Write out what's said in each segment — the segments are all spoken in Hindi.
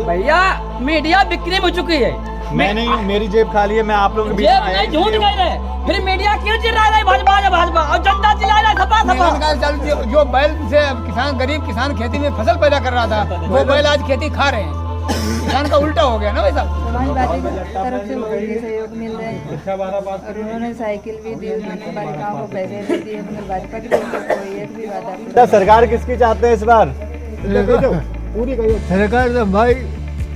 भैया मीडिया बिक्री हो चुकी है। मैं नहीं हूँ, मेरी जेब खाली है, मैं आप लोगों के बीच में आया हूँ। झूठ कह रहे हैं, फिर मीडिया क्यों चिल्ला रहा है भाजपा और जनता चिल्ला रहा है सपा। जो बैल से किसान, गरीब किसान खेती में फसल पैदा कर रहा था, वो बैल आज खेती खा रहे हैं। किसान का उल्टा हो गया ना वैसा। समाजवादी की तरफ से मुझे सहयोग मिल रहा है और उन्होंने साइकिल भी दी, उन्होंने बालिकाओं को पैसे भी दिए, मगर भाजपा की तरफ से कोई एक भी वादा। सरकार किसकी चाहते हैं इस बार? सरकार तो भाई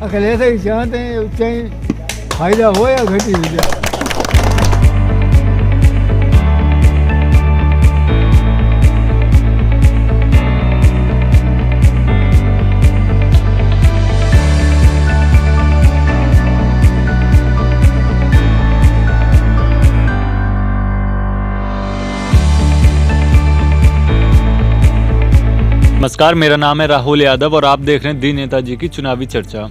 अकेले से ही चाहते हैं, चाहे फायदा हो या घटी हो जाए। नमस्कार, मेरा नाम है राहुल यादव और आप देख रहे हैं दी नेताजी की चुनावी चर्चा।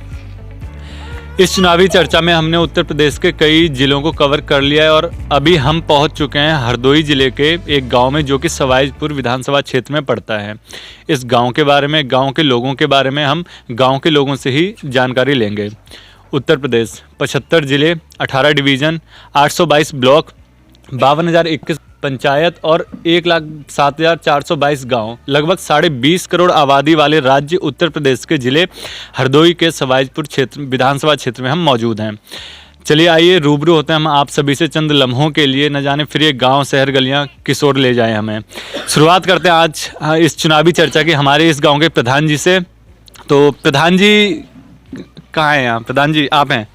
इस चुनावी चर्चा में हमने उत्तर प्रदेश के कई जिलों को कवर कर लिया है और अभी हम पहुंच चुके हैं हरदोई जिले के एक गांव में जो कि सवाईपुर विधानसभा क्षेत्र में पड़ता है। इस गांव के बारे में, गांव के लोगों के बारे में हम गांव के लोगों से ही जानकारी लेंगे। उत्तर प्रदेश 75 जिले, 18 डिवीज़न, 822 ब्लॉक, 52,021 पंचायत और 1,07,422 गांव, लगभग 20.5 करोड़ आबादी वाले राज्य उत्तर प्रदेश के जिले हरदोई के सवाईपुर क्षेत्र विधानसभा क्षेत्र में हम मौजूद हैं। चलिए आइए रूबरू होते हैं हम आप सभी से चंद लम्हों के लिए, न जाने फिर ये गांव शहर गलियां किस ओर ले जाएं हमें। शुरुआत करते हैं आज इस चुनावी चर्चा की हमारे इस गाँव के प्रधान जी से। तो प्रधान जी कहाँ हैं यहाँ? प्रधान जी आप हैं?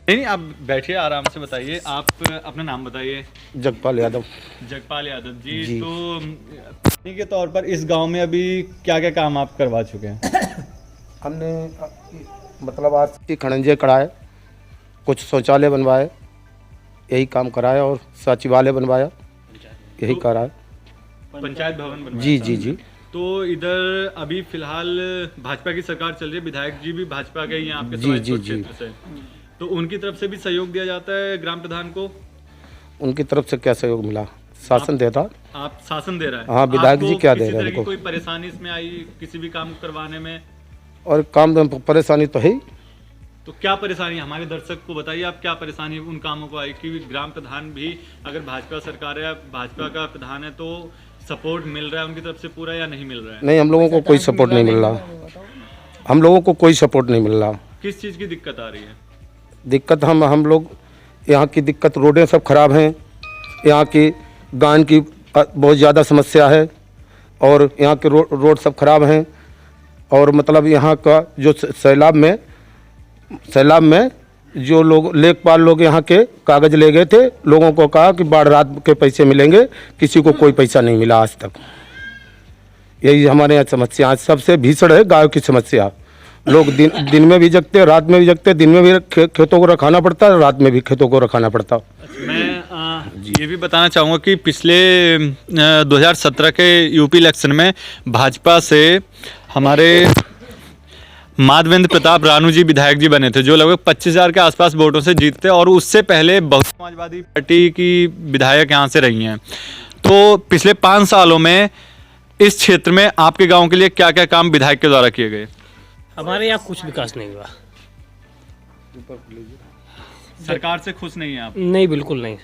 नहीं, आप बैठिए, आराम से बताइए। आप अपना नाम बताइए। जगपाल यादव। जगपाल यादव जी। तो पानी के तौर पर इस गांव में अभी क्या क्या काम आप करवा चुके हैं? हमने मतलब आज खड़ंजे कराए, कुछ शौचालय बनवाए, यही काम कराया, और सचिवालय बनवाया, यही कराया। पंचायत भवन बनवाया? जी जी जी। तो इधर अभी फिलहाल भाजपा की सरकार चल रही है, विधायक जी भी भाजपा के ही हैं आपके जी जी जी। क्षेत्र से, तो उनकी तरफ से भी सहयोग दिया जाता है ग्राम प्रधान को? उनकी तरफ से क्या सहयोग मिला? शासन देता। आप शासन दे रहा है? हाँ, विधायक जी क्या दे रहे हैं? कोई परेशानी इसमें आई किसी भी काम करवाने में? और काम में परेशानी तो है ही। तो क्या परेशानी हमारे दर्शक को बताइए, आप क्या परेशानी उन कामों को आई कि ग्राम प्रधान भी, अगर भाजपा सरकार है, भाजपा का प्रधान है, तो सपोर्ट मिल रहा है उनकी तरफ से पूरा या नहीं मिल रहा है? नहीं, हम लोगों को कोई सपोर्ट नहीं मिल रहा। हम लोगों को कोई सपोर्ट नहीं मिल रहा। किस चीज़ की दिक्कत आ रही है? दिक्कत हम लोग यहाँ की दिक्कत, रोडें सब खराब हैं, यहाँ की गान की बहुत ज़्यादा समस्या है, और यहाँ के रोड सब खराब हैं। और मतलब यहाँ का जो सैलाब में जो लोग लेखपाल लोग यहाँ के कागज़ ले गए थे, लोगों को कहा कि बाढ़ रात के पैसे मिलेंगे, किसी को कोई पैसा नहीं मिला आज तक। यही हमारे यहाँ समस्या है, सबसे भीषण है गाँव की समस्या। लोग दिन में भी जगते, रात में भी जगते, दिन में भी खेतों को रखाना पड़ता है, रात में भी खेतों को रखाना पड़ता है। मैं ये भी बताना चाहूँगा कि पिछले 2017 के यूपी इलेक्शन में भाजपा से हमारे माधवेंद्र प्रताप रानू जी विधायक जी बने थे, जो लगभग 25,000 के आसपास वोटों से जीतते, और उससे पहले बहुजन समाजवादी पार्टी की विधायक यहाँ से रही हैं। तो पिछले 5 सालों में इस क्षेत्र में आपके गाँव के लिए क्या क्या काम विधायक के द्वारा किए गए? हमारे यहाँ कुछ विकास नहीं हुआ। सरकार से खुश नहीं है आप? नहीं, बिल्कुल नहीं।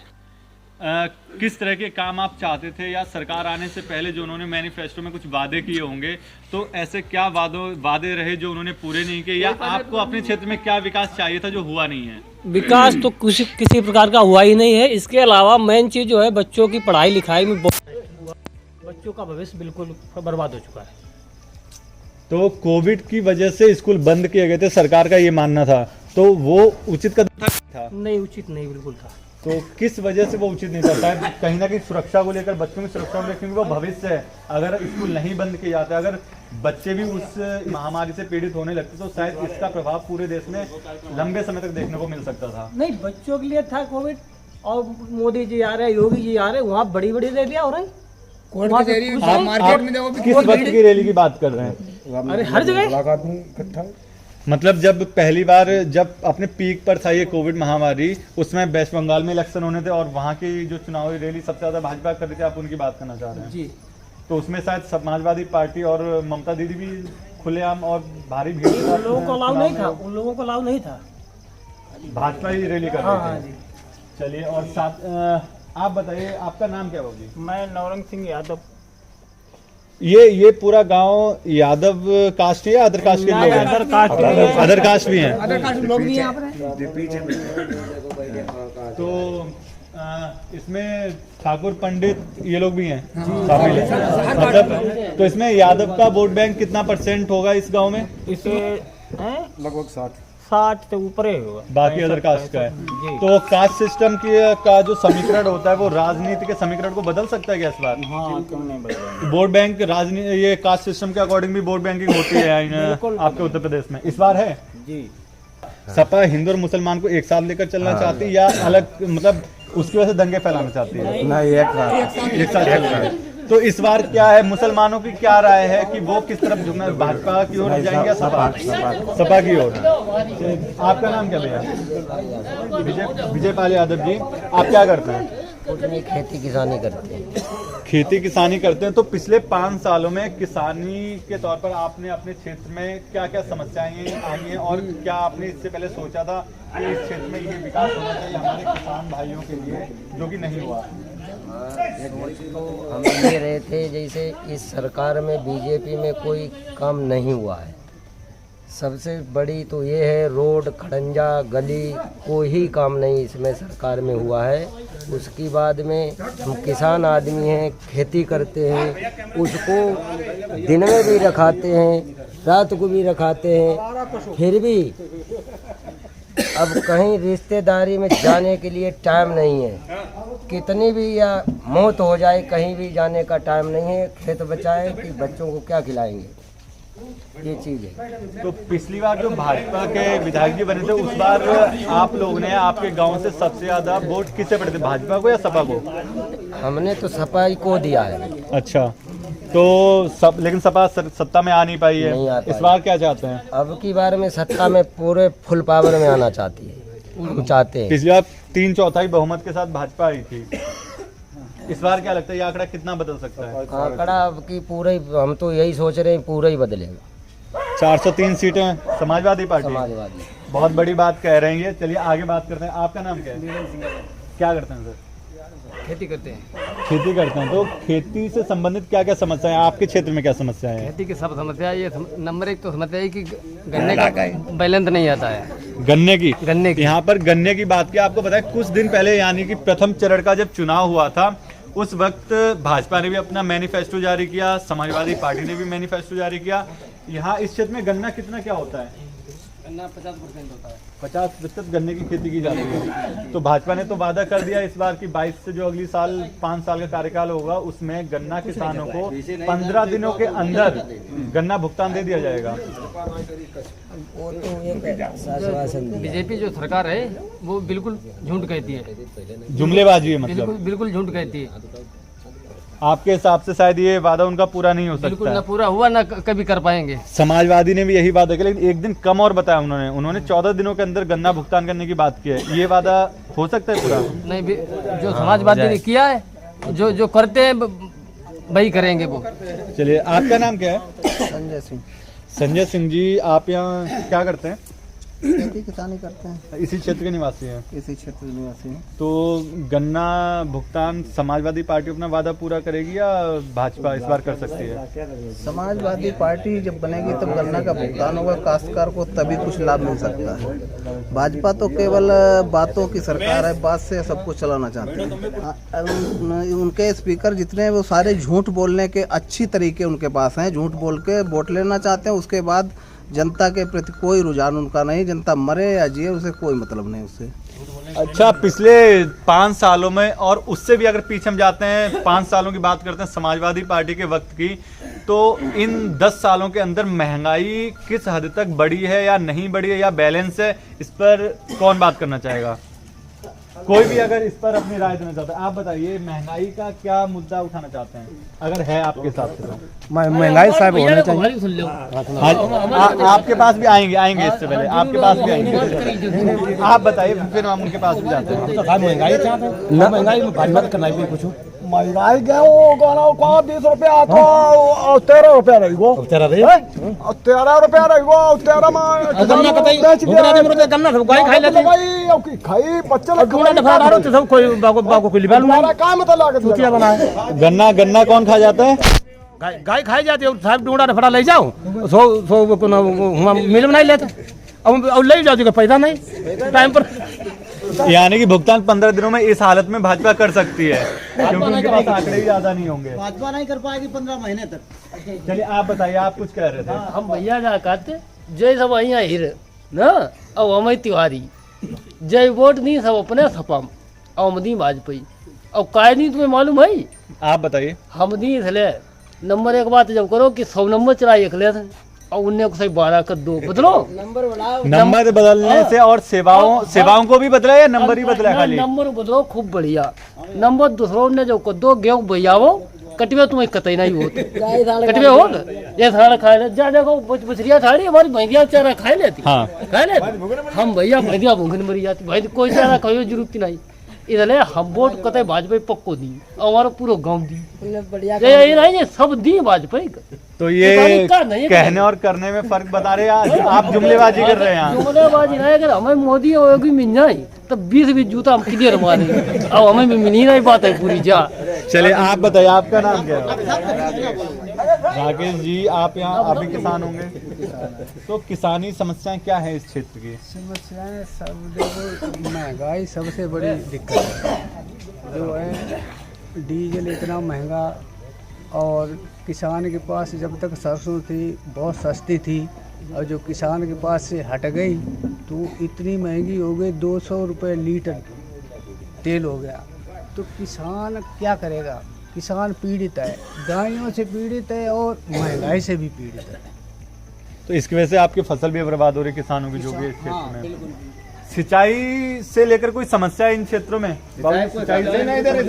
किस तरह के काम आप चाहते थे, या सरकार आने से पहले जो उन्होंने मैनिफेस्टो में कुछ वादे किए होंगे, तो ऐसे क्या वादे रहे जो उन्होंने पूरे नहीं किए, या आपको अपने क्षेत्र में क्या विकास चाहिए था जो हुआ नहीं है? विकास तो किसी प्रकार का हुआ ही नहीं है। इसके अलावा मेन चीज़ जो है, बच्चों की पढ़ाई लिखाई में बच्चों का भविष्य बिल्कुल बर्बाद हो चुका है। तो कोविड की वजह से स्कूल बंद किए गए थे, सरकार का ये मानना था, तो वो उचित कदम था? नहीं, उचित नहीं बिल्कुल था। तो किस वजह से वो उचित नहीं था? शायद कहीं ना कहीं सुरक्षा को लेकर, बच्चों की सुरक्षा को लेकर, क्योंकि वो भविष्य है। अगर स्कूल नहीं बंद किए जाते, अगर बच्चे भी उस महामारी से पीड़ित होने लगते, तो शायद इसका प्रभाव पूरे देश में लंबे समय तक देखने को मिल सकता था। नहीं, बच्चों के लिए था कोविड, और मोदी जी आ रहे, योगी जी आ रहे, वहाँ बड़ी बड़ी रैलियाँ हो रही। किस वक्त की रैली की बात कर रहे हैं? अरे हर जगह। मतलब जब पहली बार जब अपने पीक पर था ये कोविड महामारी, उसमें वेस्ट बंगाल में इलेक्शन होने थे और वहाँ की जो चुनावी रैली सबसे ज़्यादा भाजपा कर रही थी, आप उनकी बात करना चाह रहे हैं? जी। तो उसमें शायद समाजवादी पार्टी और ममता दीदी भी खुलेआम और भारी भीड़ के उन साथ लोगों को अलाउ नहीं था, उन लोगों को अलाउ नहीं था। भाजपा ही रैली कर हाँ रही हाँ थी। जी। चलिए, और साथ आप बताइए, आपका नाम क्या होगी? मैं नवरंग सिंह यादव। ये पूरा गांव यादव कास्ट है या अदर कास्ट के लोग हैं? अदर कास्ट भी है। अदर कास्ट भी हैं। अदर कास्ट लोग भी हैं यहाँ पर। तो इसमें ठाकुर पंडित ये लोग भी हैं शामिल हैं। मतलब तो इसमें यादव का वोट बैंक कितना % होगा इस गांव में? इसे लगभग 60 से ऊपर ही होगा। बाकी अदर कास्ट का है। जी। तो कास्ट सिस्टम का जो समीकरण होता है वो राजनीति के समीकरण को बदल सकता है क्या इस बार? हाँ, क्यों नहीं बदलेगा। वोट बैंक राजनीति ये कास्ट सिस्टम के अकॉर्डिंग भी वोट बैंकिंग होती है आपके उत्तर प्रदेश में इस बार है? जी। सपा हिंदू और मुसलमान को एक साथ लेकर चलना चाहती है या अलग, मतलब उसकी वजह से दंगे फैलाना चाहती है? नहीं, एक साथ। तो इस बार क्या है, मुसलमानों की क्या राय है कि वो किस तरफ झुकना, भाजपा की ओर जाएंगे या सपा की ओर? आपका नाम क्या भैया? विजय पाल यादव जी। आप क्या करते हैं? कुछ नहीं, खेती किसानी करते हैं। खेती किसानी करते हैं। तो पिछले 5 सालों में किसानी के तौर पर आपने अपने क्षेत्र में क्या क्या समस्याएं आई हैं और क्या आपने इससे पहले सोचा था कि इस क्षेत्र में ये विकास होना चाहिए हमारे किसान भाइयों के लिए, जो कि नहीं हुआ? हम ये रहे थे जैसे इस सरकार में बीजेपी में कोई काम नहीं हुआ है। सबसे बड़ी तो ये है, रोड खड़ंजा गली कोई काम नहीं इसमें सरकार में हुआ है। उसके बाद में हम किसान आदमी हैं, खेती करते हैं, उसको दिन में भी रखाते हैं, रात को भी रखाते हैं, फिर भी अब कहीं रिश्तेदारी में जाने के लिए टाइम नहीं है। कितनी भी या मौत हो जाए कहीं भी जाने का टाइम नहीं है। खेत बचाए कि बच्चों को क्या खिलाएंगे, ये चीज़ है। तो पिछली बार जो भाजपा के विधायक जी बने थे उस बार आप लोगों ने आपके गांव से सबसे ज्यादा वोट किसे पड़े थे, भाजपा को या सपा को? हमने तो सफाई को दिया है। अच्छा, तो लेकिन सपा सत्ता में आ नहीं पाई है। नहीं आ पाई। इस बार क्या चाहते हैं? अब की बार में सत्ता में पूरे फुल पावर में आना चाहती है, हम चाहते हैं। पिछली बार 3/4 बहुमत के साथ भाजपा आई थी। इस बार क्या लगता है ये आंकड़ा कितना बदल सकता है? आंकड़ा अब की पूरा ही, हम तो यही सोच रहे हैं पूरा ही बदलेगा। 403 सीटें समाजवादी पार्टी। समाजवादी बहुत बड़ी बात कह रही है। चलिए आगे बात करते हैं। आपका नाम क्या है? क्या करते हैं सर? खेती करते हैं। खेती करते हैं। तो खेती से संबंधित क्या क्या समस्या है आपके क्षेत्र में? क्या समस्या है? खेती की सब समस्या, ये नंबर 1 तो समस्या है कि गन्ने का बैलेंस नहीं आता है। गन्ने की यहाँ पर गन्ने की बात की आपको पता है कुछ दिन पहले यानी कि प्रथम चरण का जब चुनाव हुआ था उस वक्त भाजपा ने भी अपना मैनिफेस्टो जारी किया, समाजवादी पार्टी ने भी मैनिफेस्टो जारी किया। यहाँ इस क्षेत्र में गन्ना कितना क्या होता है? गन्ना 50% होता है। 50% गन्ने की खेती की जाती है। तो भाजपा ने तो वादा कर दिया इस बार की 22 से जो अगली साल 5 साल का कार्यकाल होगा उसमें गन्ना किसानों को 15 दिनों के अंदर गन्ना भुगतान दे दिया जाएगा। वो तो एक आश्वासन दिया। बीजेपी जो सरकार है वो बिल्कुल झूठ कहती है, जुमलेबाजी है मतलब। बिल्कुल झूठ कहती है। आपके हिसाब से शायद ये वादा उनका पूरा नहीं हो बिल्कुल सकता ना है। पूरा हुआ ना कभी कर पाएंगे। समाजवादी ने भी यही वादा किया लेकिन एक दिन कम और बताया उन्होंने 14 दिनों के अंदर गन्ना भुगतान करने की बात की है। ये वादा हो सकता है पूरा? नहीं, जो समाजवादी ने किया है, जो करते हैं वही करेंगे वो। चलिए, आपका नाम क्या है? संजय सिंह। संजय सिंह जी, आप यहाँ क्या करते हैं? खेती किसानी करते हैं, इसी क्षेत्र के निवासी हैं। इसी क्षेत्र के निवासी हैं। तो गन्ना भुगतान समाजवादी पार्टी अपना वादा पूरा करेगी या भाजपा इस बार कर सकती है? समाजवादी पार्टी जब बनेगी तब गन्ना का भुगतान होगा काश्तकार को, तभी कुछ लाभ मिल सकता है। भाजपा तो केवल बातों की सरकार है, बात से सब कुछ चलाना चाहते हैं। उनके स्पीकर जितने वो सारे झूठ बोलने के अच्छी तरीके उनके पास हैं। झूठ बोल के वोट लेना चाहते हैं, उसके बाद जनता के प्रति कोई रुझान उनका नहीं। जनता मरे या जिए उसे कोई मतलब नहीं उससे। अच्छा, पिछले 5 सालों में और उससे भी अगर पीछे हम जाते हैं 5 सालों की बात करते हैं समाजवादी पार्टी के वक्त की, तो इन 10 सालों के अंदर महंगाई किस हद तक बढ़ी है या नहीं बढ़ी है या बैलेंस है, इस पर कौन बात करना चाहेगा? कोई भी अगर इस पर अपनी राय देना चाहता है, आप बताइए महंगाई का क्या मुद्दा उठाना चाहते हैं अगर है आपके हिसाब से? तो महंगाई साहब होना चाहिए। आपके पास भी आएंगे इससे पहले आपके पास भी आएंगे। आप बताइए फिर हम उनके पास भी जाते हैं। महंगाई चाहते हैं, महंगाई में बात करना भी कुछ महंगाई गए वो गाना को 20 रुपया तो 13 रुपया रही गो 13 रुपया रही गो 13 में गन्ना कतई भुगरा दे मोरे गन्ना सब कोई खाई लेते भाई खाई बच्चे लोग ढूंढा दफा डारो तो सब कोई बाको कोई लिबाल हमारा काम तो लागत चुतिया बनाए गन्ना कौन खा जाता है? गाय खाई जाती है साहब ढूंढा दफा ले जाओ सो को मिल में नहीं लेते अब ले जाओ जी पैसा नहीं टाइम पर यानी कि भुगतान 15 दिनों में इस हालत में भाजपा कर सकती है क्योंकि उनके पास आंकड़े भी ज्यादा नहीं होंगे। भाजपा नहीं कर पाएगी 15 महीने तक। चलिए आप बताइए, आप कुछ कह रहे थे। हम भैया जा कहते जय सब અહીંયા હીર ना अब हम तिवारी जय वोट नहीं सब अपने सपम अब मदी वाजपेयी अब काय नहीं तुम्हें मालूम है? आप बताइए। हम नहीं इसलिए नंबर एक बात जब करो कि 100 नंबर चलाइए अखले और उन्हें को सही 12 कर दो बदलो नंबर बदलने से और सेवाओं को भी बदला या नंबर ही बदला खाली? नंबर बदलो खूब बढ़िया नंबर दूसरों ने जो कर दो गेहूं भैयाओ कटवे तुम्हें कतई नहीं हो कटवे हो ये सारा खा ले जा देखो बछरिया थाड़ी हमारी भैंसिया चारा खा लेती खा लेती हम भैया भैंसिया भूखन मरी जाती भाई कोई चारा खाओ जरूरत नहीं इसलिए हम वोट कतई भाजपा पक्को दी हमारा पूरा गांव दी ये नहीं सब दी भाजपा तो ये कहने और करने में फर्क बता रहे हैं आप जुमलेबाजी कर रहे हैं। जुमलेबाजी नहीं अगर हमें मोदी होगी मिल जाए तो 20 जूता हम क्लियर मारे अब हमें मिली नहीं बात है पूरी जा। चलिए आप बताइए, आपका नाम क्या है? राकेश जी, आप यहाँ अभी किसान होंगे, तो किसानी समस्याएं क्या है इस क्षेत्र की? समस्याएं सब देखो महंगाई सबसे बड़ी दिक्कत है जो है डीजल इतना महंगा और किसान के पास जब तक सरसों थी बहुत सस्ती थी और जो किसान के पास से हट गई तो इतनी महंगी हो गई 200 रुपये लीटर तेल हो गया। तो किसान क्या करेगा? किसान पीड़ित है, गायों से पीड़ित है और महंगाई से भी पीड़ित है। तो इसकी वजह से आपकी फसल भी बर्बाद हो रही है किसानों की जो भी इस क्षेत्र में। सिंचाई से लेकर कोई समस्या है इन क्षेत्रों में? सिंचाई से नहीं दे रहे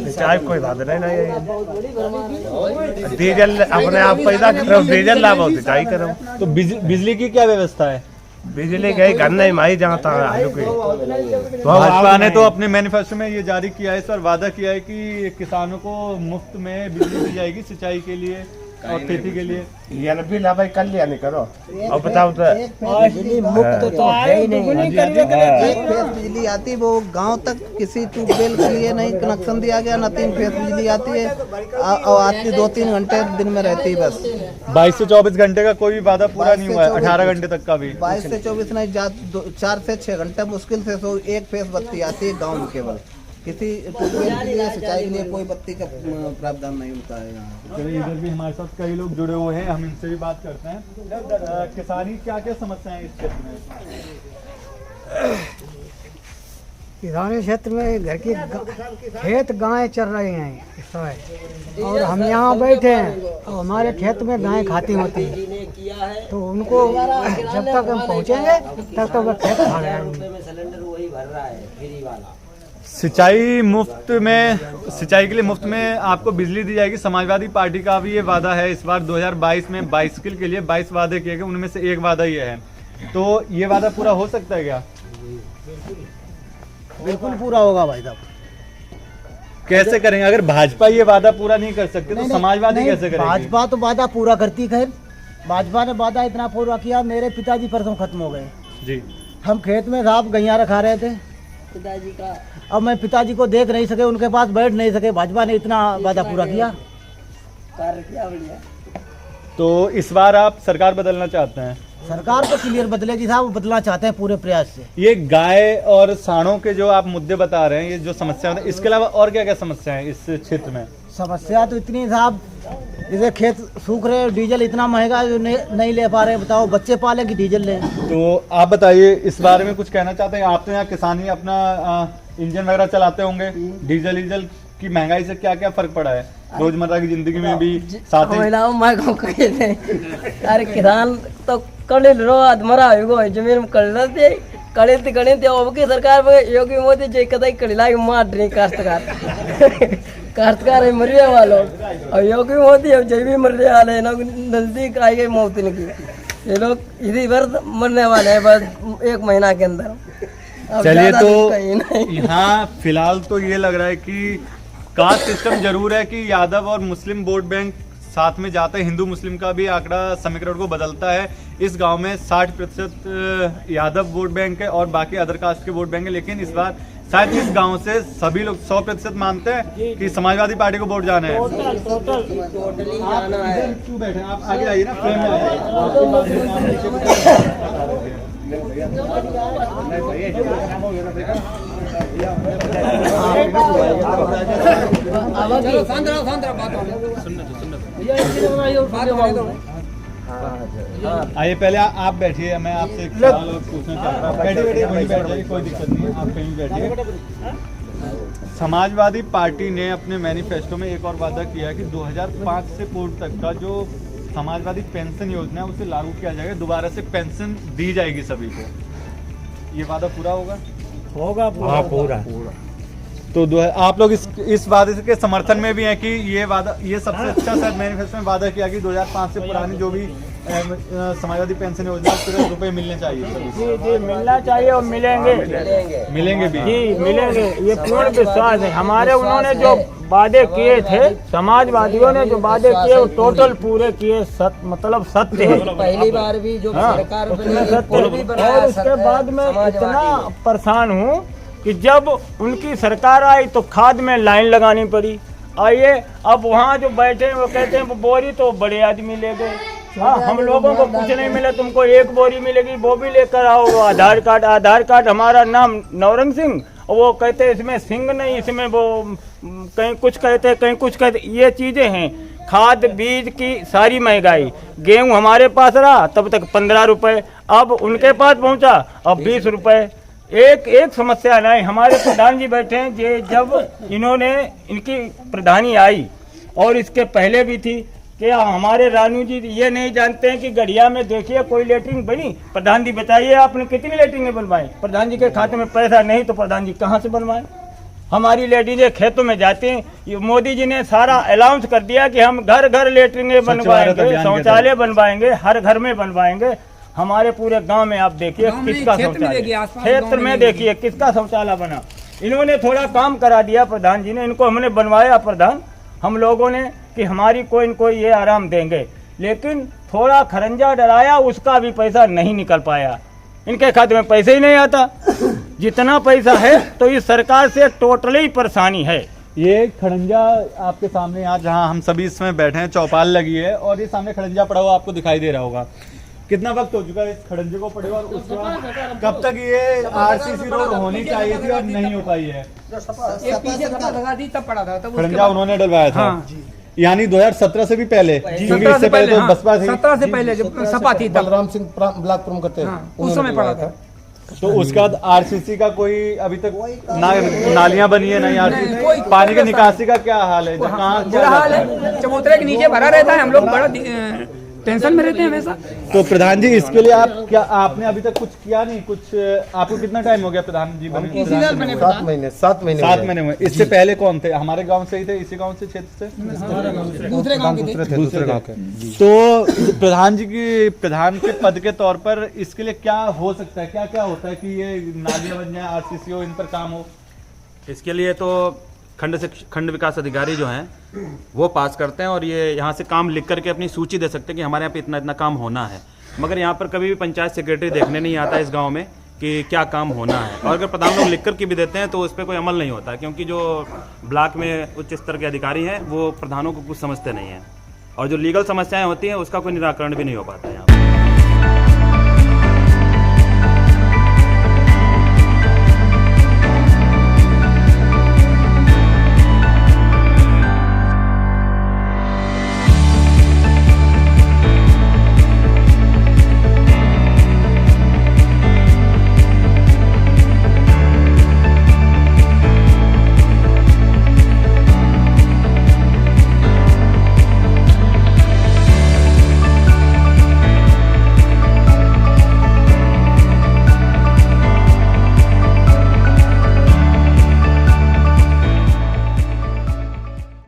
सिंचाई कोई साधन नहीं है, डीजल अपने आप पैदा करो, डीजल लाओ सिंचाई करो। तो बिजली की क्या व्यवस्था है? बिजली गई घर नहीं माई जाता है। भाजपा ने तो अपने मैनिफेस्टो में ये जारी किया है, इस पर वादा किया है कि किसानों को मुफ्त में बिजली दी जाएगी सिंचाई के लिए और खेती के लिए। ये भी ला भाई कल्याण करो और बताओ तो बिजली मुफ्त तो है ही नहीं। बिजली आती वो गांव तक किसी ट्यूबवेल के लिए नहीं कनेक्शन दिया गया, न 3 फेज बिजली आती है और आती 2-3 घंटे दिन में रहती है बस। 22 से 24 घंटे का कोई भी वादा पूरा नहीं हुआ है, 18 घंटे तक का भी। 22 से 24 नहीं, 4 से 6 घंटे मुश्किल से तो एक फेज बत्ती आती है गाँव में केवल। किसी ट्यूबवेल के लिए सिंचाई के लिए कोई बत्ती का प्रावधान नहीं होता है यहाँ। चलिए इधर भी हमारे साथ कई लोग जुड़े हुए हैं, हम इनसे भी बात करते हैं। किसानी क्या क्या समस्याएं इस क्षेत्र में? किसानी क्षेत्र में घर की खेत गायें चर रही हैं इस समय और हम यहाँ बैठे हैं और हमारे खेत में गायें खाती होती हैं तो उनको जब तक हम पहुँचेंगे तब तक वो खेत खा जाएंगे। सिंचाई के लिए मुफ्त में आपको बिजली दी जाएगी। समाजवादी पार्टी का भी ये वादा है। इस बार 2022 में बाइसिकल के लिए 22 वादे किए गए, उनमें से एक वादा ये है। तो ये वादा पूरा हो सकता है क्या? बिल्कुल पूरा होगा भाई साहब। कैसे करेंगे? अगर भाजपा ये वादा पूरा नहीं कर सकते तो समाजवादी कैसे करेंगे? भाजपा तो वादा पूरा करती है। भाजपा ने वादा इतना पूरा किया, मेरे पिताजी परसों खत्म हो गए जी। हम खेत में साहब गैया रखा रहे थे पिताजी का, अब मैं पिताजी को देख नहीं सके, उनके पास बैठ नहीं सके। भाजपा ने इतना वादा पूरा किया। तो इस बार आप सरकार बदलना चाहते हैं? सरकार तो क्लियर बदलेगी साहब, वो बदलना चाहते हैं पूरे प्रयास से। ये गाय और सांडों के जो आप मुद्दे बता रहे हैं, ये जो समस्या है, इसके अलावा और क्या क्या समस्या है इस क्षेत्र में? समस्या तो इतनी साहब, जैसे खेत सूख रहे, डीजल इतना महंगा जो नहीं ले पा रहे। बताओ बच्चे पाले कि डीजल ले? तो आप बताइए इस बारे में कुछ कहना चाहते हैं? आप तो यहाँ किसानी अपना इंजन वगैरह चलाते होंगे, डीजल की महंगाई से क्या क्या फर्क पड़ा है रोजमर्रा की जिंदगी में भी? साथ ही अरे किसान तो कड़े रो अधमरा जमीन में कड़े कड़े अब की सरकार में योगी मोदी जो कदाई कड़िला मार रही काश्तकार मरिया वालों और योगी मोदी अब जब भी मरने वाले हैं, नजदीक आई गई मौत इनकी। ये लोग इसी वर्ष मरने वाले हैं बस 1 महीना के अंदर। अब चलिए ज्यादा तो कहीं नहीं। यहाँ फिलहाल तो ये लग रहा है कि कास्ट सिस्टम जरूर है कि यादव और मुस्लिम वोट बैंक साथ में जाते हैं। हिंदू मुस्लिम का भी आंकड़ा समीकरण को बदलता है। इस गांव में 60% यादव वोट बैंक है और बाकी अदर कास्ट के वोट बैंक है। लेकिन इस बार शायद इस गांव से सभी लोग 100% मानते हैं कि समाजवादी पार्टी को वोट जाना है। टोटली जाना है। क्यों बैठे आप आगे आइए ना, फ्रेम में आइए। आइए पहले आप बैठिए, मैं आपसे एक सवाल और पूछना चाहता हूँ। बैठिए बैठिए वहीं बैठ जाइए, कोई दिक्कत नहीं है, आप कहीं बैठिए। समाजवादी पार्टी ने अपने मैनिफेस्टो में एक और वादा किया कि 2005 से पूर्व तक का जो समाजवादी पेंशन योजना है उसे लागू किया जाएगा, दोबारा से पेंशन दी जाएगी सभी को। ये वादा पूरा होगा? होगा पूरा। तो आप लोग इस वादे के समर्थन में भी हैं कि ये वादा, ये सबसे अच्छा शायद मैनिफेस्टो में वादा किया कि 2005 से पुरानी जो भी समाजवादी पेंशन योजना तुरंत रुपए मिलने चाहिए सभी को। जी मिलना चाहिए और मिलेंगे भी जी मिलेंगे, ये पूर्ण विश्वास है। हमारे उन्होंने जो वादे किए थे, समाजवादियों ने जो वादे किए वो टोटल पूरे किए, मतलब सत्य है। पहली बार भी जो सरकार बनी, पुल भी बनाया और उसके बाद में इतना परेशान हूँ कि जब उनकी सरकार आई तो खाद में लाइन लगानी पड़ी। आइए अब वहाँ जो बैठे हैं वो कहते हैं वो बोरी तो बड़े आदमी ले गए। हाँ, हम लोगों को कुछ नहीं मिला, तुमको एक बोरी मिलेगी, वो भी लेकर आओ। वो आधार कार्ड हमारा नाम नवरंग सिंह, वो कहते हैं इसमें सिंह नहीं, इसमें वो कहीं कुछ कहते कहीं कुछ कहते। ये चीज़ें हैं। खाद बीज की सारी महंगाई, गेहूँ हमारे पास रहा तब तक 15 रुपये, अब उनके पास पहुँचा अब 20 रुपये। एक समस्या नहीं। हमारे प्रधान जी बैठे हैं, ये जब इन्होंने इनकी प्रधानी आई और इसके पहले भी थी, क्या हमारे रानू जी ये नहीं जानते हैं कि गढ़िया में देखिए कोई लेटरिन बनी? प्रधान जी बताइए आपने कितनी लेटरिन बनवाई? प्रधान जी के खाते में पैसा नहीं तो प्रधान जी कहाँ से बनवाए? हमारी लेडीजें खेतों में जाती हैं। मोदी जी ने सारा अनाउंस कर दिया कि हम घर घर लेटरिन बनवाएंगे, शौचालय बनवाएंगे, हर घर में बनवाएंगे। हमारे पूरे गांव में आप देखिए किसका शौचालय, क्षेत्र में देखिए किसका शौचालय बना। इन्होंने थोड़ा काम करा दिया प्रधान जी ने, इनको हमने बनवाया प्रधान हम लोगों ने कि हमारी कोई न कोई ये आराम देंगे, लेकिन थोड़ा खरंजा डराया, उसका भी पैसा नहीं निकल पाया। इनके खाते में पैसे ही नहीं आता। जितना पैसा है तो इस सरकार से टोटली परेशानी है। ये खड़ंजा आपके सामने यहाँ जहाँ हम सभी इसमें बैठे हैं, चौपाल लगी है और ये सामने खड़ंजा पड़ा हुआ आपको दिखाई दे रहा होगा। कितना वक्त हो चुका है इस खड़ंजे को पड़े हुआ, और उसके बाद कब तक ये आरसीसी रोड होनी चाहिए थी और नहीं हो पाई है? खड़ंजा उन्होंने डलवाया था, यानी 2017 से भी पहले, क्योंकि इससे पहले तो बसपा थी। 17 से पहले जब सपा थी तब बलराम सिंह ब्लॉक प्रमुख करते हैं, उस समय पड़ा था। तो उसके बाद आरसीसी का कोई अभी तक ना नालियां बनी है, नहीं आरसीसी, पानी के निकासी का क्या हाल है? बुरा हाल है, चबूतरे के नीचे भरा रहता है, हम लोग बड़ा टेंशन में रहते हैं हमेशा। तो प्रधान जी इसके लिए आपने अभी तक कुछ किया नहीं? कुछ आपको कितना टाइम हो गया प्रधान जी बने? 7 महीने हुए। इससे पहले कौन थे? हमारे गांव से ही थे, इसी गांव से, क्षेत्र से? दूसरे गांव के थे। तो प्रधान जी की, प्रधान के पद के तौर पर इसके लिए क्या हो सकता है, क्या क्या होता है कि ये नालियां बन जाए, आरसीसी हो, इन पर काम हो? इसके लिए तो खंड विकास अधिकारी जो हैं वो पास करते हैं और ये यहाँ से काम लिख करके अपनी सूची दे सकते हैं कि हमारे यहाँ पे इतना इतना काम होना है। मगर यहाँ पर कभी भी पंचायत सेक्रेटरी देखने नहीं आता इस गांव में कि क्या काम होना है, और अगर प्रधान लोग लिख कर के भी देते हैं तो उस पर कोई अमल नहीं होता, क्योंकि जो ब्लॉक में उच्च स्तर के अधिकारी हैं वो प्रधानों को कुछ समझते नहीं हैं, और जो लीगल समस्याएँ होती हैं उसका कोई निराकरण भी नहीं हो पाता है यहाँ पर।